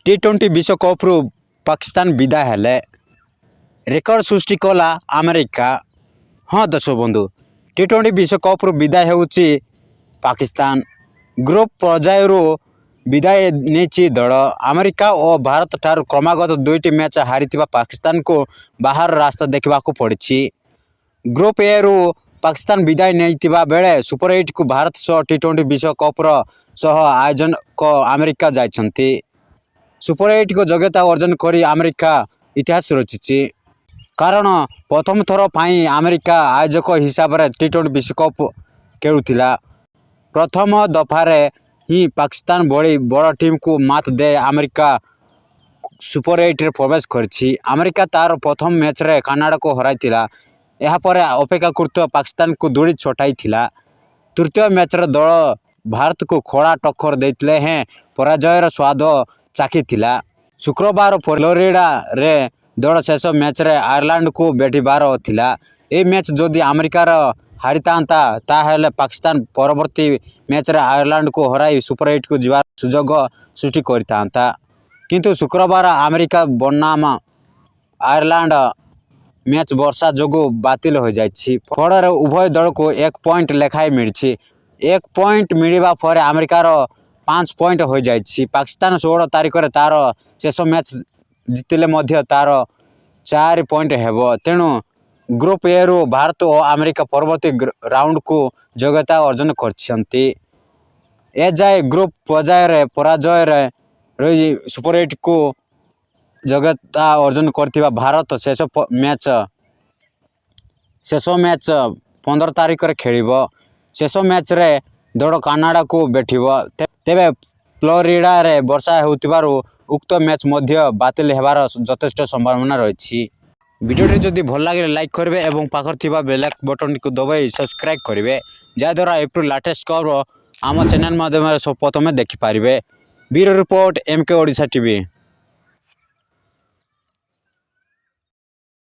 T20 विश्वकप पाकिस्तान विदाय हेले record सृष्टि कला अमेरिका। हाँ दर्शक बंधु, T20 विश्वकप विदाय होउची पाकिस्तान। ग्रुप पर्यायर विदाय नहीं दल अमेरिका और भारत ठार क्रमागत दुईटी मैच हारी पाकिस्तान को बाहर रास्ता देखा पड़ी। ग्रुप ए रु पाकिस्तान विदाय नहीं बेले सुपर 8 को भारत सह T20 विश्वकप सह आयोजन को अमेरिका जाइछंती। सुपर 8 को योग्यता अर्जन करी अमेरिका इतिहास रचिछि, कारण प्रथम थर पाई अमेरिका आयोजक हिसाब से T20 विश्वकप खेलुथिला। प्रथम दफारे ही पाकिस्तान बड़ी बड़ टीम को मात दे अमेरिका सुपर 8 रे प्रवेश करछि। अमेरिका तार प्रथम मैच रे कनाडा को हराइथिला। यहाँ पर अपेक्षाकृत पाकिस्तान को दूरी छटाइथिला। तृतीय मैच रे दल भारत को खड़ा टक्कर देते हैं पराजयर स्वाद चाखिथिला। शुक्रवार फ्लोरिडा रे दल शेष मैच रे आयरलैंड को भेटिबार थिला। ए मैच जदि अमेरिकार हारितांता ताहेले पाकिस्तान परवर्ती मैच रे आयरलैंड को हराई सुपर 8 को जीवार सुजोग सृष्टि करतांता, किंतु शुक्रवार अमेरिका बनाम आयरलैंड मैच वर्षा जोगु बातिल हो जाइछि। फଳରେ उभय दल को 1 पॉइंट लेखाए मिली। 1 पॉइंट मिलवा पर अमेरिकार 5 पॉइंट हो जाइछि। पाकिस्तान 16 तारिख रे तार शेष मैच जितिले मध्य तार 4 पॉइंट हेबो। तेणु ग्रुप ए रु भारत और अमेरिका परवर्ती राउंड को योग्यता अर्जन करछंती। ए जाए ग्रुप पर्यायर पराजय रही सुपर 8 को योग्यता अर्जन करथिबा भारत शेष मैच 15 तारिख रे खेलिबो। शेष मैच रे दल कनाडा को भेटिबो। तेबे फ्लोरिडा रे वर्षा होउतिबारु उक्त मैच मध्य बातिल हेबार यथेष्ट संभावना रही। वीडियो जदि भल लगे लाइक करेंगे और पाखर थिबा बेल बटन को दबाई सब्सक्राइब करेंगे, जहाँद्वारा एप्रिल लेटेस्ट खबर आम चैनल माध्यम सब प्रथम देखिपारे। Bureau report MK Odisha TV.